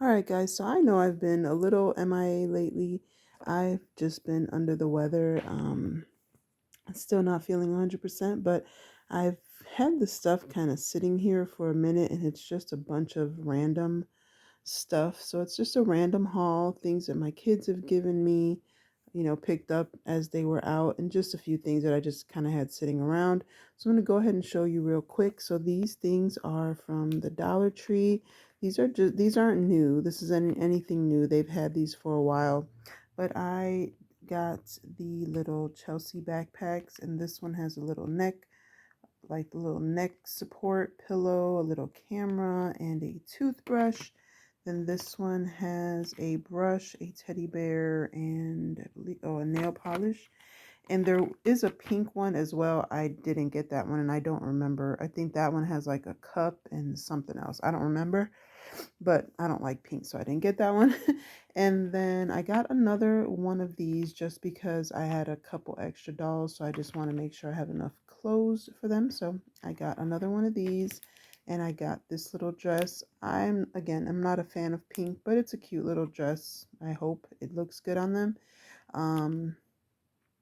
All right, guys. So I know I've been a little MIA lately. I've just been under the weather. Still not feeling 100%, but I've had the stuff kind of sitting here for a minute, and it's just a bunch of random stuff. So it's just a random haul, things that my kids have given me, picked up as they were out, and just a few things that I just kind of had sitting around. So I'm going to go ahead and show you real quick. So these things are from the Dollar Tree. These aren't new. This isn't anything new. They've had these for a while. But I got the little Chelsea backpacks, and this one has a little neck, like the little neck support pillow, a little camera, and a toothbrush. Then this one has a brush, a teddy bear, and I believe, a nail polish. And there is a pink one as well. I didn't get that one and I don't remember. I think that one has like a cup and something else. I don't remember, but I don't like pink, so I didn't get that one. And then I got another one of these just because I had a couple extra dolls, so I just want to make sure I have enough clothes for them. So I got another one of these, and I got this little dress. I'm not a fan of pink, but it's a cute little dress. I hope it looks good on them. Um,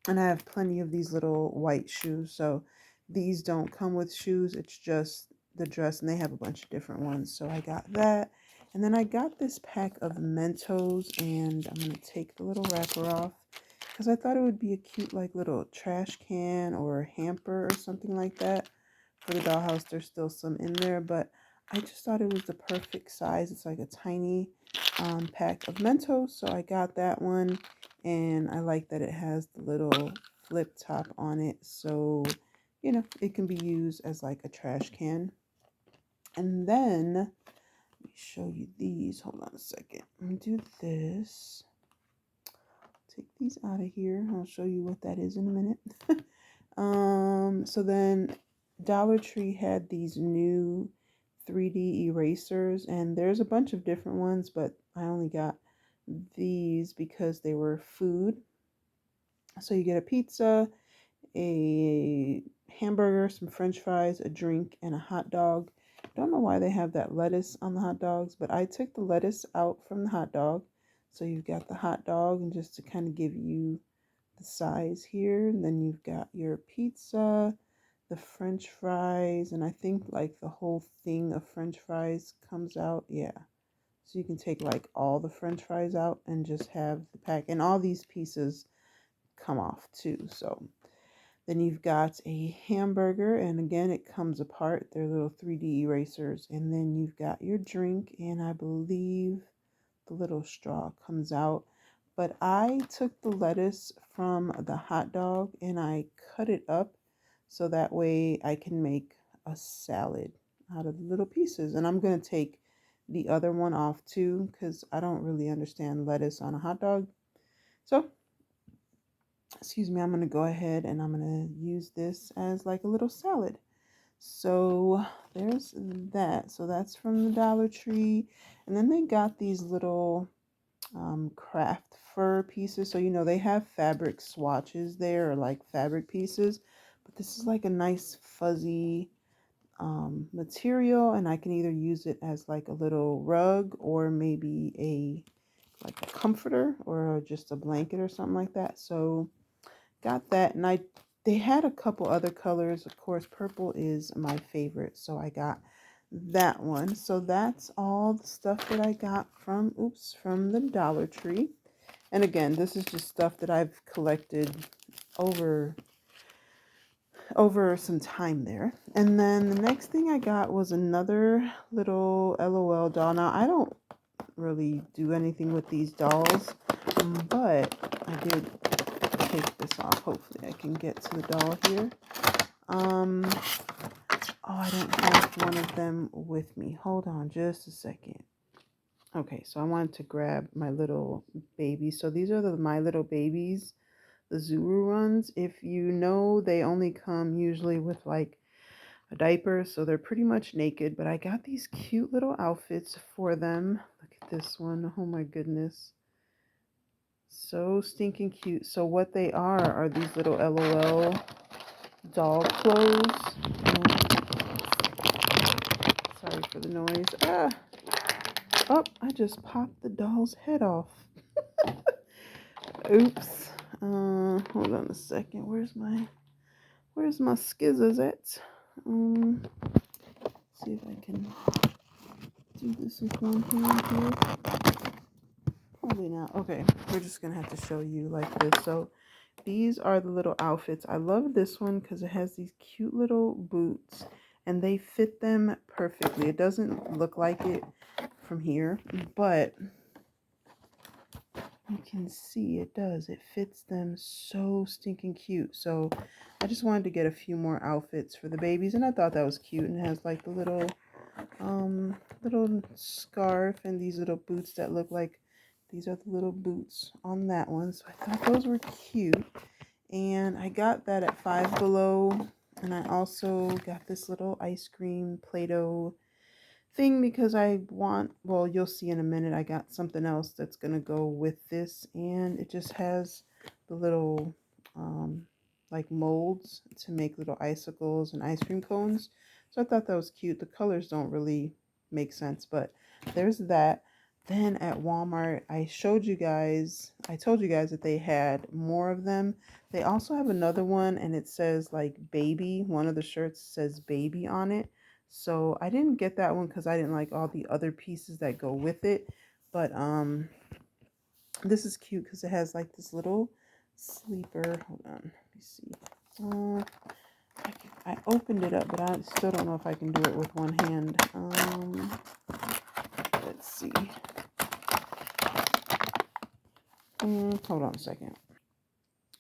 and I have plenty of these little white shoes, so these don't come with shoes. It's just the dress, and they have a bunch of different ones. So I got that. And then I got this pack of Mentos, and I'm going to take the little wrapper off because I thought it would be a cute like little trash can or hamper or something like that for the dollhouse. There's still some in there, but I just thought it was the perfect size. It's like a tiny pack of Mentos, so I got that one. And I like that it has the little flip top on it, so it can be used as like a trash can. And then let me show you these. Hold on a second. Let me do this. Take these out of here. I'll show you what that is in a minute. So then Dollar Tree had these new 3D erasers, and there's a bunch of different ones, but I only got these because they were food. So you get a pizza, a hamburger, some french fries, a drink, and a hot dog. Don't know why they have that lettuce on the hot dogs, but I took the lettuce out from the hot dog. So you've got the hot dog, and just to kind of give you the size here, and then you've got your pizza, the french fries, and I think like the whole thing of french fries comes out. Yeah. So you can take like all the french fries out and just have the pack, and all these pieces come off too. So then you've got a hamburger, and again, it comes apart. They're little 3D erasers. And then you've got your drink, and I believe the little straw comes out. But I took the lettuce from the hot dog and I cut it up so that way I can make a salad out of the little pieces. And I'm going to take the other one off too because I don't really understand lettuce on a hot dog. So excuse me, I'm going to go ahead and I'm going to use this as like a little salad. So there's that. So that's from the Dollar Tree. And then they got these little craft fur pieces. So, they have fabric swatches there or like fabric pieces. But this is like a nice fuzzy material. And I can either use it as like a little rug or maybe like a comforter or just a blanket or something like that. So got that, and they had a couple other colors. Of course, purple is my favorite, so I got that one. So that's all the stuff that I got from the Dollar Tree. And again, this is just stuff that I've collected over some time there. And then the next thing I got was another little LOL doll. Now, I don't really do anything with these dolls, but I did take this off. Hopefully I can get to the doll here. I don't have one of them with me. Hold on just a second. Okay, so I wanted to grab my little babies. So these are the My Little Babies, the Zuru ones. If you know, they only come usually with like a diaper, so they're pretty much naked, but I got these cute little outfits for them. Look at this one. Oh my goodness. So stinking cute. So what they are these little LOL doll clothes. Sorry for the noise. Oh, I just popped the doll's head off. Oops. Hold on a second. Where's my skizzers at? See if I can do this with one hand here. Probably not. Okay, we're just gonna have to show you like this. So these are the little outfits. I love this one because it has these cute little boots and they fit them perfectly. It doesn't look like it from here, but you can see it does. It fits them so stinking cute. So I just wanted to get a few more outfits for the babies and I thought that was cute, and it has like the little scarf and these little boots that look like these are the little boots on that one. So I thought those were cute. And I got that at Five Below. And I also got this little ice cream Play-Doh thing because I want, well, you'll see in a minute, I got something else that's going to go with this. And it just has the little, like molds to make little icicles and ice cream cones. So I thought that was cute. The colors don't really make sense, but there's that. Then at Walmart, I told you guys that they had more of them. They also have another one and it says like baby. One of the shirts says baby on it. So I didn't get that one because I didn't like all the other pieces that go with it. But this is cute because it has like this little sleeper. Hold on, let me see. I opened it up, but I still don't know if I can do it with one hand. Let's see. Hold on a second.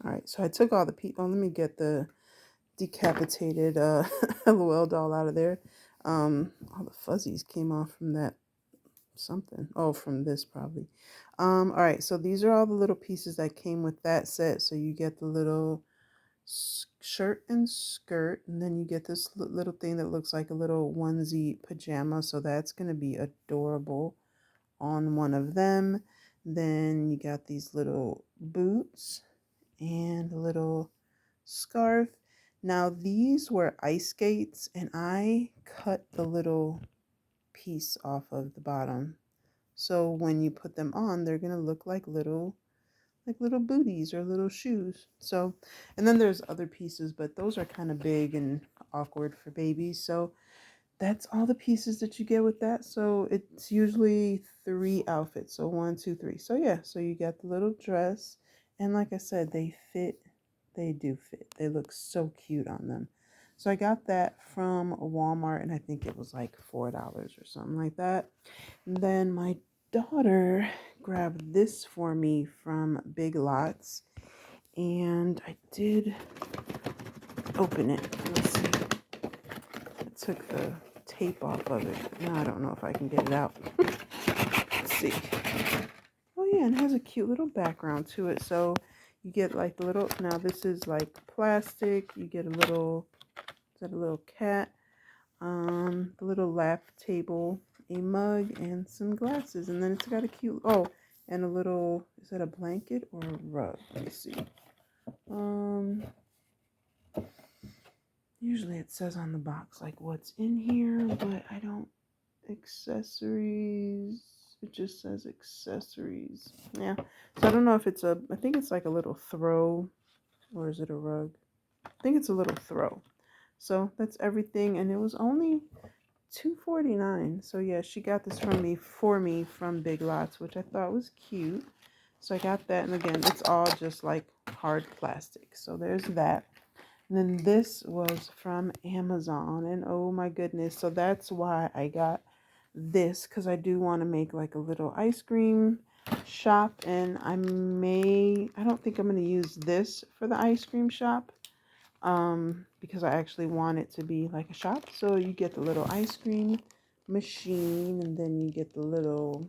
All right, so I took all the people. Oh, let me get the decapitated LOL doll out of there. All the fuzzies came off from that something. Oh, from this probably. All right, so these are all the little pieces that came with that set. So you get the little shirt and skirt, and then you get this little thing that looks like a little onesie pajama. So that's going to be adorable on one of them. Then you got these little boots and a little scarf. Now these were ice skates and I cut the little piece off of the bottom. So when you put them on, they're going to look like little booties or little shoes. So, and then there's other pieces, but those are kind of big and awkward for babies. So that's all the pieces that you get with that. So it's usually 3 outfits. So 1, 2, 3. So yeah, so you get the little dress. And like I said, they fit. They do fit. They look so cute on them. So I got that from Walmart and I think it was like $4 or something like that. And then my daughter grabbed this for me from Big Lots. And I did open it. Let's see. I took the tape off of it. Now I don't know if I can get it out. Let's see. Oh yeah, and it has a cute little background to it. So you get like the little, now this is like plastic. You get a little, is that a little cat? The little lap table, a mug, and some glasses. And then it's got a cute, oh, and a little, is that a blanket or a rug? Let me see. Usually it says on the box like what's in here, but I don't, accessories, it just says accessories. Yeah, so I don't know if it's a, I think it's like a little throw, or is it a rug? I think it's a little throw. So that's everything, and it was only $2.49. So yeah, she got this for me from Big Lots, which I thought was cute. So I got that, and again, it's all just like hard plastic. So there's that. And then this was from Amazon, and oh my goodness, so that's why I got this, because I do want to make like a little ice cream shop, and I don't think I'm going to use this for the ice cream shop, because I actually want it to be like a shop. So you get the little ice cream machine, and then you get the little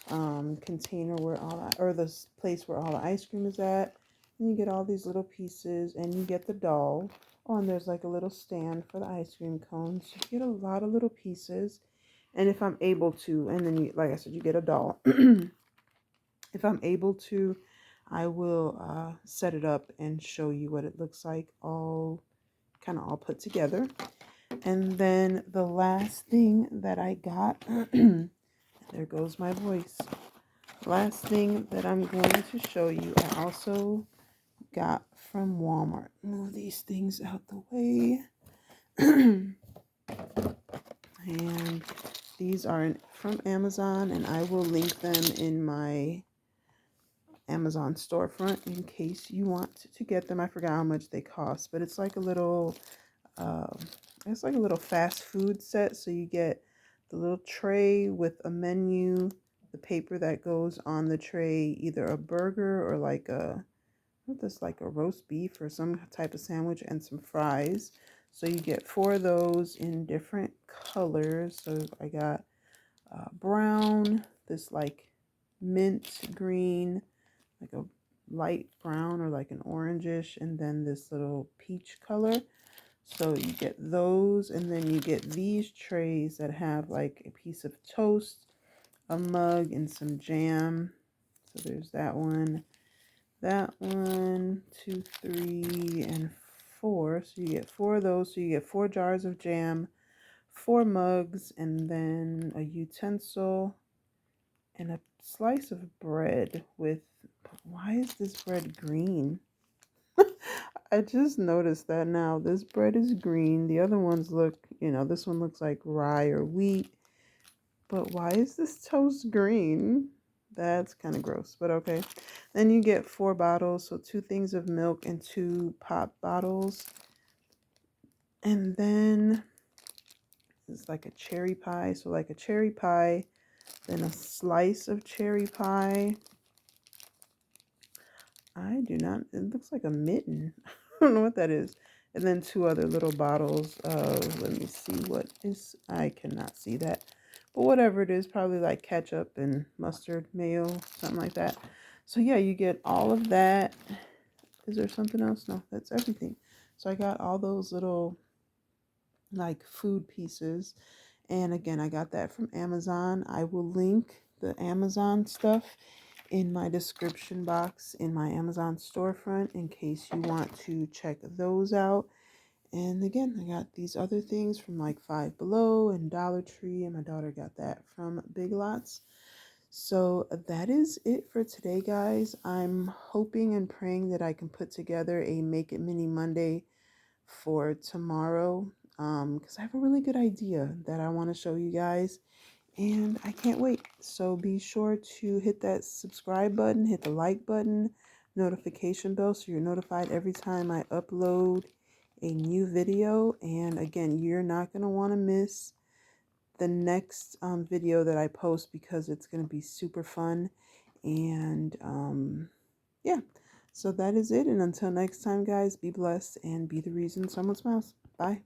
container where or the place where all the ice cream is at. And you get all these little pieces, and you get the doll. Oh, and there's like a little stand for the ice cream cones. You get a lot of little pieces. And if I'm able to, and then you, like I said, you get a doll. If I'm able to, I will set it up and show you what it looks like, all kind of all put together. And then the last thing that I got there goes my voice. Last thing that I'm going to show you, I also got from Walmart. Move these things out the way. And these are from Amazon, and I will link them in my Amazon storefront in case you want to get them. I forgot how much they cost, but it's like a little uh, it's like a little fast food set. So you get the little tray with a menu, the paper that goes on the tray, either a burger or like like a roast beef or some type of sandwich, and some fries. So you get 4 of those in different colors. So I got brown, this like mint green, like a light brown or like an orangish, and then this little peach color. So you get those, and then you get these trays that have like a piece of toast, a mug, and some jam. So there's that one, 2, 3, and 4. So you get 4 of those. So you get 4 jars of jam, 4 mugs, and then a utensil and a slice of bread with, why is this bread green? I just noticed that now. This bread is green. The other ones look, this one looks like rye or wheat. But why is this toast green? That's kind of gross, but okay. Then you get 4 bottles, so 2 things of milk and 2 pop bottles. And then it's like a cherry pie. So like a cherry pie, then a slice of cherry pie. I do not, it looks like a mitten. I don't know what that is. And then 2 other little bottles of, let me see what is, I cannot see that. But whatever it is, probably like ketchup and mustard, mayo, something like that. So yeah, you get all of that. Is there something else? No, that's everything. So I got all those little like food pieces. And again, I got that from Amazon. I will link the Amazon stuff in my description box in my Amazon storefront in case you want to check those out. And again, I got these other things from like Five Below and Dollar Tree, and my daughter got that from Big Lots. So that is it for today, guys. I'm hoping and praying that I can put together a Make It Mini Monday for tomorrow, because I have a really good idea that I want to show you guys, and I can't wait. So be sure to hit that subscribe button, hit the like button, notification bell, so you're notified every time I upload a new video. And again, you're not going to want to miss the next video that I post, because it's going to be super fun. And yeah, so that is it. And until next time, guys, be blessed and be the reason someone smiles. Bye.